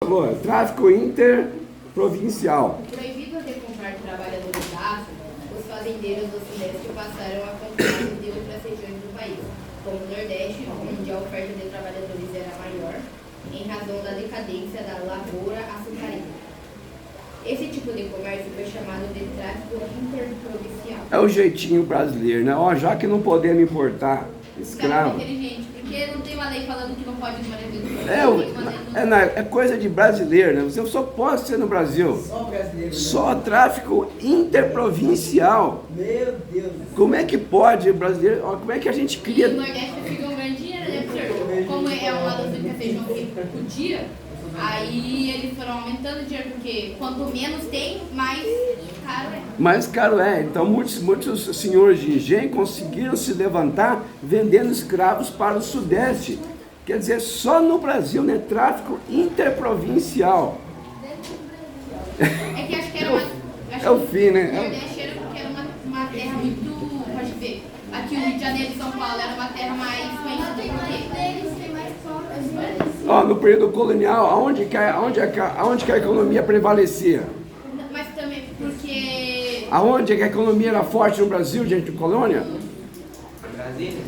Tráfico interprovincial. Proibido de comprar trabalhadores da África, os fazendeiros do Sudeste passaram a comprar de outras regiões do país, como o Nordeste, onde a oferta de trabalhadores era maior, em razão da decadência da lavoura açucareira. Esse tipo de comércio foi chamado de tráfico interprovincial. É o jeitinho brasileiro, né? Ó, já que não podemos importar escravo. É inteligente, porque não tem uma lei falando que não pode ir É coisa de brasileiro, né? Você só pode ser no Brasil. Só brasileiro. Só tráfico interprovincial. Meu Deus. Como é que pode brasileiro? Ó, como é que a gente E cria? o Nordeste fica um grande dinheiro, né, professor? Como é uma das únicas regiões que podia, aí eles foram aumentando o dinheiro, porque quanto menos tem, mais caro é. Mais caro é. Então muitos senhores de engenho conseguiram se levantar vendendo escravos para o Sudeste. Quer dizer, só no Brasil, né? Tráfico interprovincial. É que acho que era uma. É o fim, né? O Nordeste era porque era uma terra muito. Pode ver. Aqui o Rio de Janeiro e São Paulo era uma terra mais conhecida porque. Ó, no período colonial, aonde que a economia prevalecia? Mas também porque. Aonde que a economia era forte no Brasil, gente, de colônia? Brasília?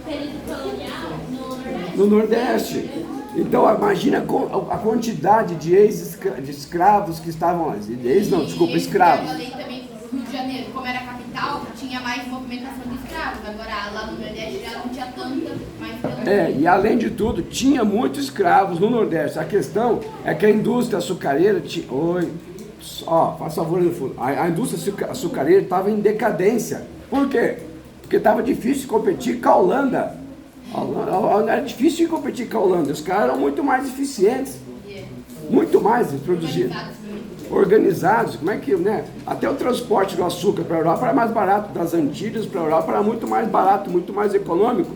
Período colonial no Nordeste. No Nordeste. Então, imagina a quantidade de escravos que estavam lá. Escravos. Eu falei também do Rio de Janeiro, como era a capital, tinha mais movimentação de escravos. Agora lá no Nordeste já não tinha tanta, mas E além de tudo, tinha muitos escravos no Nordeste. A questão é que a indústria açucareira tinha. Faz favor no fundo. A indústria açucareira estava em decadência. Por quê? Porque estava difícil de competir com a Holanda. Era difícil de competir com a Holanda. Os caras eram muito mais eficientes. Muito mais produzidos. Organizados. Como é que, né? Até o transporte do açúcar para a Europa era mais barato. Das Antilhas para a Europa era muito mais barato, muito mais econômico.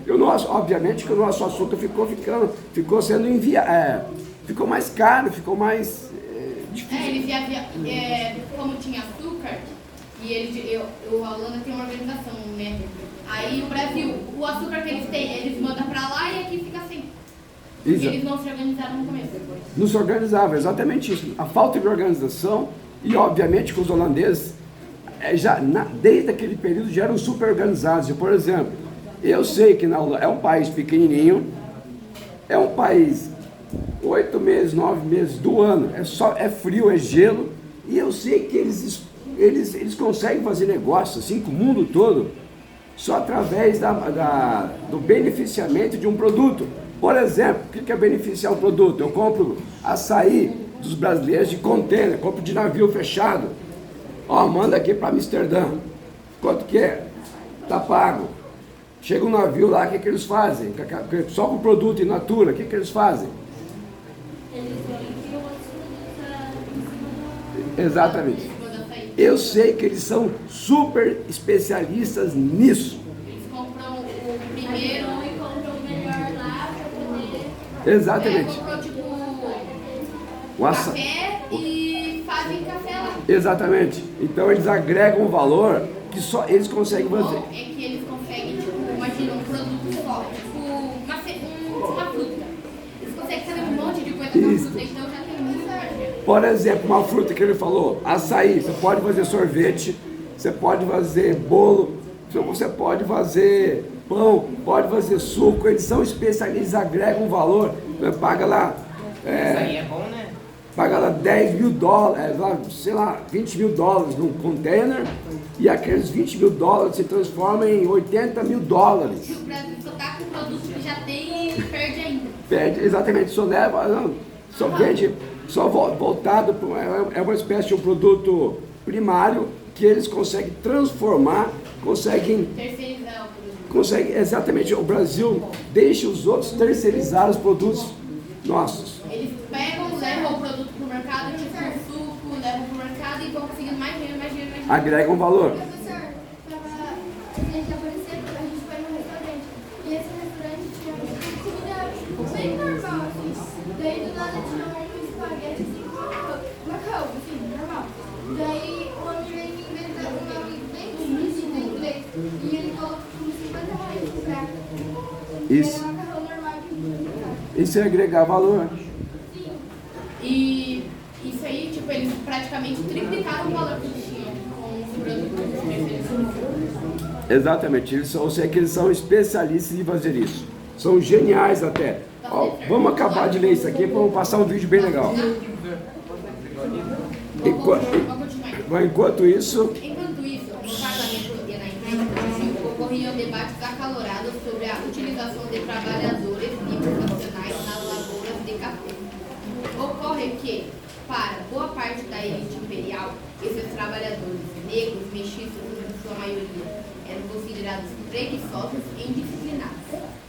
E o nosso, obviamente que o nosso açúcar ficou sendo enviado. Ficou mais caro, ficou mais difícil. Como tinha açúcar, e a Holanda tem uma organização, né? Aí o Brasil, o açúcar que eles têm, eles mandam pra lá e aqui fica assim. Porque eles não se organizaram no começo. Não se organizavam, exatamente isso. A falta de organização e, obviamente, que os holandeses, desde aquele período, já eram super organizados. Por exemplo, eu sei que na Holanda é um país pequenininho, é um país 8 meses, 9 meses do ano, é frio, é gelo, e eu sei que eles conseguem fazer negócio assim com o mundo todo, só através do beneficiamento de um produto. Por exemplo, o que é beneficiar um produto? Eu compro açaí dos brasileiros de container, compro de navio fechado. Manda aqui para Amsterdã. Quanto que é? Tá pago. Chega um navio lá, o que eles fazem? Só com o produto in natura, o que eles fazem? Eles enviam Exatamente. Eu sei que eles são super especialistas nisso. Eles compram o primeiro e compram o melhor lá para poder. Exatamente. Compram tipo café e fazem café lá. Exatamente. Então eles agregam um valor que só eles conseguem fazer. É que eles conseguem, tipo, imagina um produto só, tipo uma fruta. Eles conseguem fazer um monte de coisa com a fruta, então já tem muita margem. Por exemplo, uma fruta que ele falou, açaí, você pode fazer sorvete, você pode fazer bolo, você pode fazer pão, pode fazer suco, eles são especialistas, agregam um valor, paga lá, Isso aí é bom, né? paga lá 10 mil dólares, sei lá, 20 mil dólares num container, e aqueles 20 mil dólares se transformam em 80 mil dólares. E o Brasil só tá com produto que já tem e perde ainda. Perde, exatamente, só vende, só voltado para uma espécie de um produto primário que eles conseguem transformar, conseguem, Terceirizar o produto. exatamente, o Brasil deixa os outros terceirizar os produtos nossos. Eles pegam, levam o produto pro mercado, tipo o suco, levam pro mercado e vão conseguindo mais dinheiro, mais dinheiro, mais dinheiro. Agregam valor. Professor, a gente apareceu, a gente foi num restaurante e esse restaurante tinha comida bem normal, assim. Daí do nada tinha um espaguete assim, uma couve, assim, normal. Daí o homem veio me inventar um nome bem difícil em inglês e ele colocou como R$50 no prato. Isso. Era macarrão normal de Isso é agregar valor. Sim. E isso aí, tipo, eles praticamente triplicaram o valor que eles tinham com os produtos. Exatamente, eu sei que eles são especialistas em fazer isso. São geniais até. Ó, vamos acabar de ler isso aqui para passar um vídeo bem legal. Enquanto isso, no parlamento e na imprensa do Brasil ocorriam debates acalorados sobre a utilização de trabalhadores e profissionais nas lavouras de café. Ocorre que, para boa parte da elite imperial, esses trabalhadores negros, mestiços, em sua maioria, eram considerados preguiçosos e indisciplinados.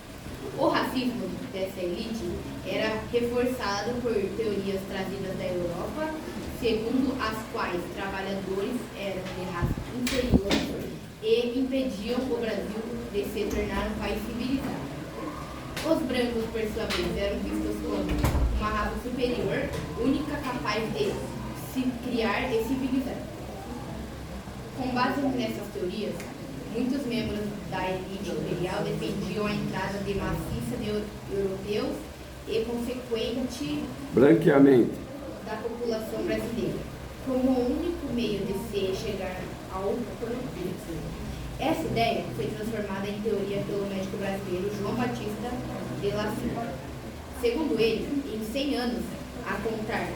O racismo dessa elite era reforçado por teorias trazidas da Europa, segundo as quais trabalhadores eram de raça inferior e impediam o Brasil de se tornar um país civilizado. Os brancos, por sua vez, eram vistos como uma raça superior, única capaz de se criar e civilizar. Com base nessas teorias, muitos membros da elite imperial defendiam a entrada de maciça de europeus e consequente branqueamento da população brasileira, como o único meio de se chegar ao progresso. Essa ideia foi transformada em teoria pelo médico brasileiro João Batista de La Silva. Segundo ele, em 100 anos, a contar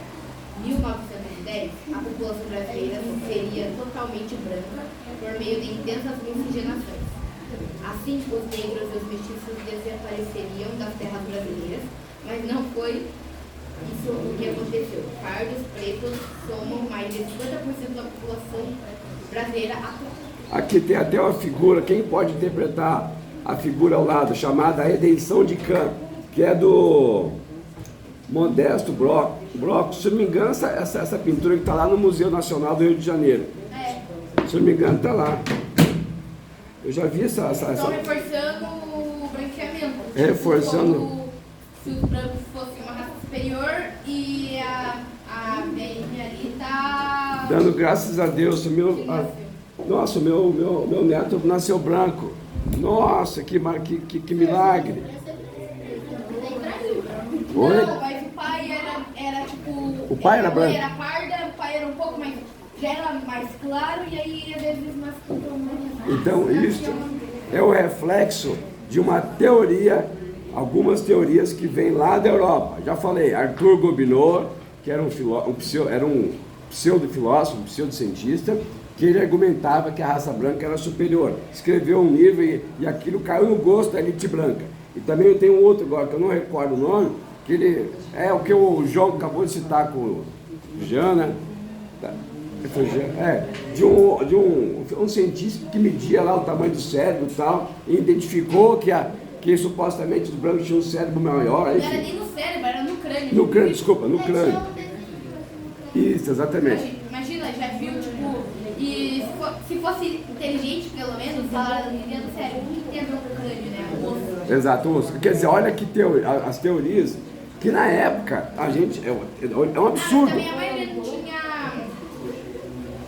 1910, a população brasileira seria totalmente branca por meio de intensas miscigenações. Assim, os negros e os mestiços desapareceriam das terras brasileiras, mas não foi isso o que aconteceu. Pardos pretos somam mais de 50% da população brasileira atual. Aqui tem até uma figura, quem pode interpretar a figura ao lado, chamada Redenção de Campo, que é do Modesto Broco. Se não me engano, essa pintura que está lá no Museu Nacional do Rio de Janeiro. Se não me engano, está lá. Eu já vi essa... Estão reforçando o branqueamento. Reforçando. Se os brancos fossem uma raça superior e a velhinha ali está... Dando graças a Deus. Nossa, meu neto nasceu branco. Nossa, que milagre. Oi? Não, mas o pai era tipo... O pai era branco? Era parda, o pai era um pouco mais... Já era mais claro e aí às vezes mais... Então, isso é o reflexo de uma teoria, algumas teorias que vêm lá da Europa. Já falei, Arthur Gobineau, que era um pseudo-filósofo, um pseudo-cientista, que ele argumentava que a raça branca era superior. Escreveu um livro e aquilo caiu no gosto da elite branca. E também eu tenho um outro agora, que eu não recordo o nome, que ele é o que o João acabou de citar com o Jana, de um cientista que media lá o tamanho do cérebro e tal, e identificou que supostamente os brancos tinham um cérebro maior. Não era nem no cérebro, era no crânio. No crânio, desculpa, no crânio. Isso, exatamente. Imagina, já viu, tipo, e se fosse inteligente, pelo menos, falaram do cérebro, o que tem a ver com o crânio, né? O osso. Exato, o osso. Quer dizer, olha que as teorias, que na época a gente. É um absurdo. Também a maioria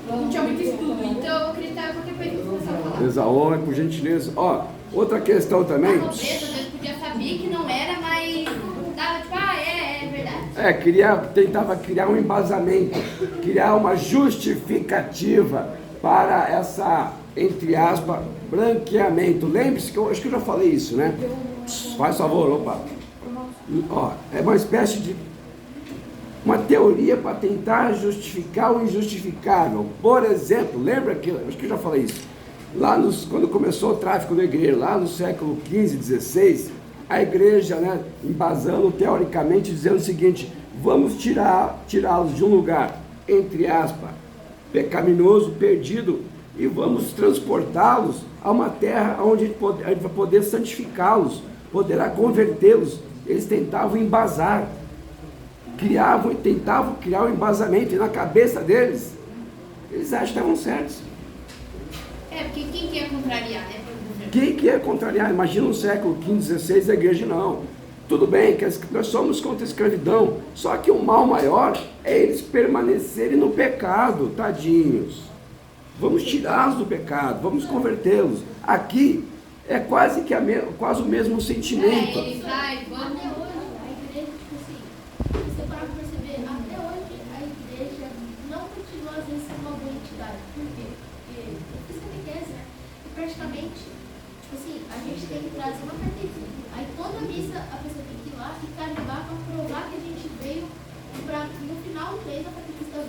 não tinha muito estudo, então eu acreditava qualquer coisa que você falava. Exato, por gentileza. Ó, outra questão também. A nobreza, às vezes podia saber que não era, mas dava tipo, é verdade. Tentava criar um embasamento, criar uma justificativa para essa, entre aspas, branqueamento. Lembre-se que eu acho que eu já falei isso, né? Faz favor, opa. Ó, é uma espécie de uma teoria para tentar justificar o injustificável. Por exemplo, lembra que, acho que eu já falei isso, quando começou o tráfico da igreja, lá no século XV, XVI, a igreja, né, embasando teoricamente, dizendo o seguinte: vamos tirá-los de um lugar, entre aspas, pecaminoso, perdido, e vamos transportá-los a uma terra onde a gente vai poder santificá-los, poderá convertê-los. Eles tentavam embasar, tentavam criar um embasamento, e na cabeça deles, eles acham que estavam certos. Porque quem quer contrariar, né? Quem quer contrariar? Imagina no século XV, XVI, a igreja não. Tudo bem que nós somos contra a escravidão, só que o mal maior é eles permanecerem no pecado, tadinhos. Vamos tirá-los do pecado, vamos convertê-los. Aqui é quase o mesmo sentimento. Eles vamos... Até hoje, a igreja, tipo assim, você para perceber, a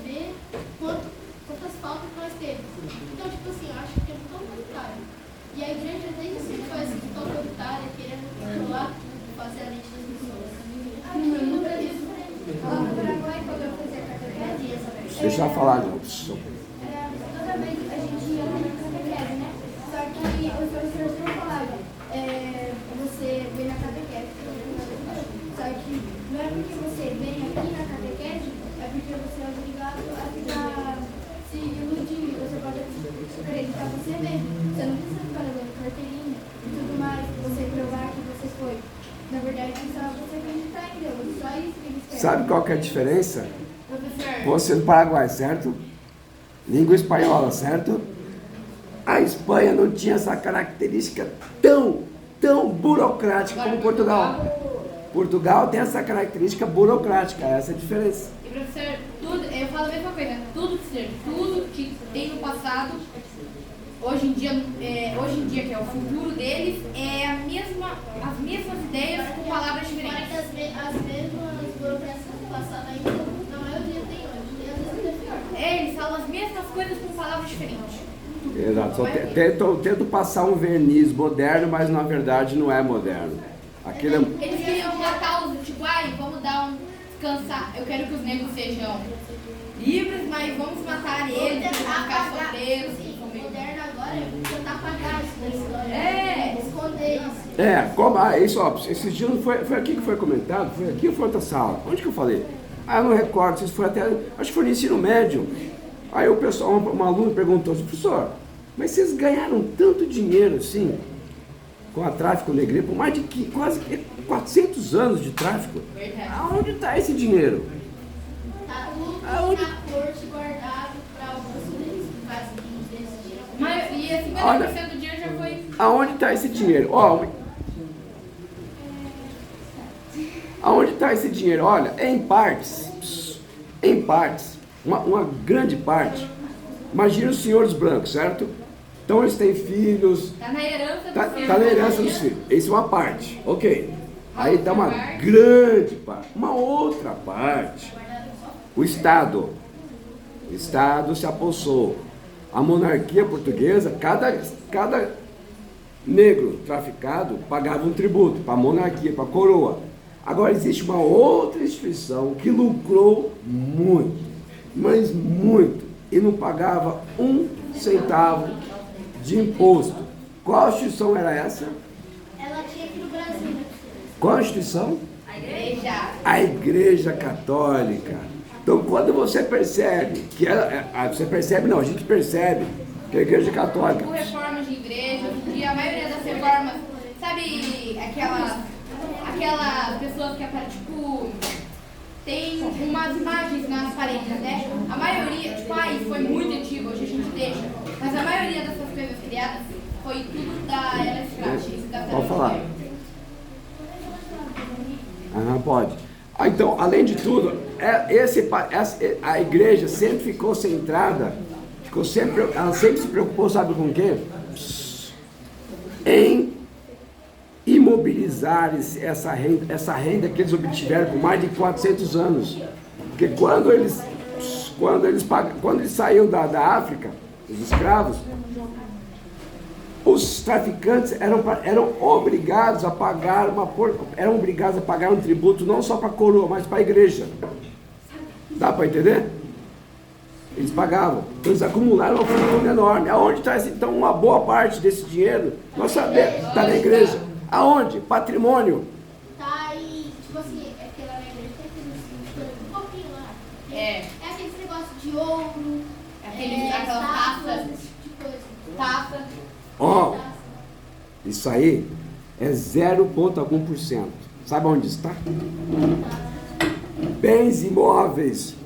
ver quantas faltas nós temos. Então, tipo assim, eu acho que é muito autoritário. E a igreja desde sempre foi assim, muito autoritária, querendo controlar tudo, fazer a mente das pessoas. Aqui no Brasil, lá no Paraguai, quando eu fazia catequese, Deixa eu falar, não. toda vez a gente ia na catequese, né? Só que os professores não falavam, você vem na catequese. Só que não é porque você vem aqui na catequese, é porque você é obrigado a ficar se iludindo. Você pode acreditar você mesmo. Você não precisa ficar levando carteirinha e tudo mais, você provar que você foi. Na verdade, só você acreditar em Deus. Só isso que eles querem. Sabe qual que é a diferença? Professor, Você do Paraguai, certo? Língua espanhola, certo? A Espanha não tinha essa característica tão burocrática como Portugal. Portugal tem essa característica burocrática, essa é a diferença. E professor, eu falo a mesma coisa, tudo que tem no passado, hoje em dia que é o futuro deles, é as mesmas ideias com palavras diferentes. Mas as mesmas burocracias do passado ainda, na maioria tem hoje. E às vezes é pior. Eles falam as mesmas coisas com palavras diferentes. Exato, só tento passar um verniz moderno, mas na verdade não é moderno. Aquilo é... Eles queriam matar os, tipo, vamos dar descansar. Eu quero que os negros sejam livres, mas vamos matar eles, eles vão ficar solteiros. O moderno agora é tentar apagar isso da história. Esconder isso. Como, isso, ó, esses dias não foi aqui que foi comentado, foi aqui ou foi outra sala? Onde que eu falei? Eu não recordo, se foi até, acho que foi no ensino médio. Aí o pessoal, um aluno perguntou, professor, mas vocês ganharam tanto dinheiro assim, com a tráfico negreiro, por mais de quase 400 anos de tráfico? Verdade. Aonde está esse dinheiro? Tá tudo Aonde? na corte guardado para alguns que decidiram. E 50% do dinheiro já foi. Aonde está esse dinheiro? Ó, aonde está esse dinheiro? Olha, em partes, uma grande parte. Imagina os senhores brancos, certo? Então eles têm filhos, Tá na herança dos tá filhos. na herança dos filhos. Isso é uma parte, ok. Aí está uma grande parte. Uma outra parte, o Estado. O Estado se apossou. A monarquia portuguesa, cada negro traficado pagava um tributo para a monarquia, para a coroa. Agora existe uma outra instituição que lucrou muito, mas muito, e não pagava um centavo de imposto. Qual instituição era essa? Ela tinha aqui no Brasil, né? Qual instituição? A igreja. A Igreja Católica. Então, quando você percebe que você percebe, não, a gente percebe que a Igreja Católica... Por reformas de igreja, hoje em dia a maioria das reformas, sabe aquelas pessoas que tipo, tem umas imagens nas paredes, né? A maioria, tipo, isso foi muito antigo, hoje a gente deixa, mas a maioria dessas coisas criadas foi tudo da era escrava. Pode falar. Pode. Então, além de tudo, a igreja sempre ficou centrada, ela sempre se preocupou, sabe com o quê? Em imobilizar essa renda que eles obtiveram por mais de 400 anos. Porque quando eles saíram da África, os escravos, os traficantes eram obrigados a pagar um tributo não só para a coroa, mas para a igreja. Dá para entender? Eles pagavam. Então eles acumularam uma fortuna enorme. Aonde está então uma boa parte desse dinheiro? Nós sabemos, está na igreja. Aonde? Patrimônio. Tá aí, tipo assim, é que lá na igreja tem aqueles um pouquinho lá. É aqueles negócios de ouro, Aquelas taças. esse tipo de coisa. Taça. Ó, isso aí é 0, algum por cento. Sabe onde está? Bens imóveis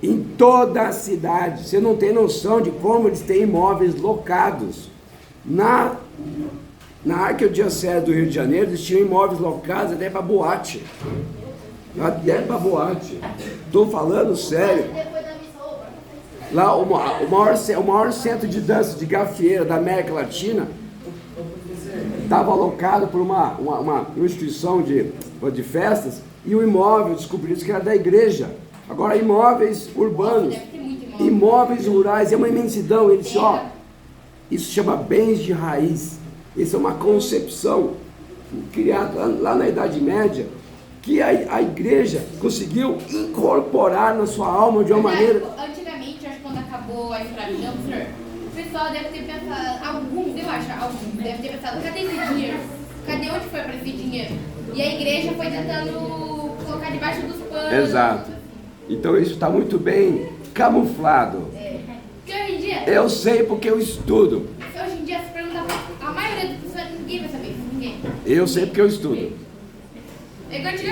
em toda a cidade. Você não tem noção de como eles têm imóveis locados. Na Arquidiocese do Rio de Janeiro, eles tinham imóveis locados até para boate. Até para boate. Estou falando sério. Depois da missa, Lá, o maior centro de dança de gafieira da América Latina estava alocado por uma instituição de festas, e o imóvel descobriu que era da igreja. Agora, imóveis urbanos. Deve ter imóveis rurais, é uma imensidão. Ele disse, ó, isso chama bens de raiz. Isso é uma concepção criada lá na Idade Média, que a igreja conseguiu incorporar na sua alma de uma maneira... Antigamente, acho que quando acabou a escravidão, senhor, o pessoal deve ter pensado, alguns, deve ter pensado, cadê esse dinheiro? Cadê onde foi para esse dinheiro? E a igreja foi tentando colocar debaixo dos panos. Exato. Então isso está muito bem camuflado. Porque hoje em dia... Eu sei porque eu estudo. Hoje em dia, se perguntar a maioria das pessoas, ninguém vai saber. Ninguém. Eu sei porque eu estudo. É igual antigamente.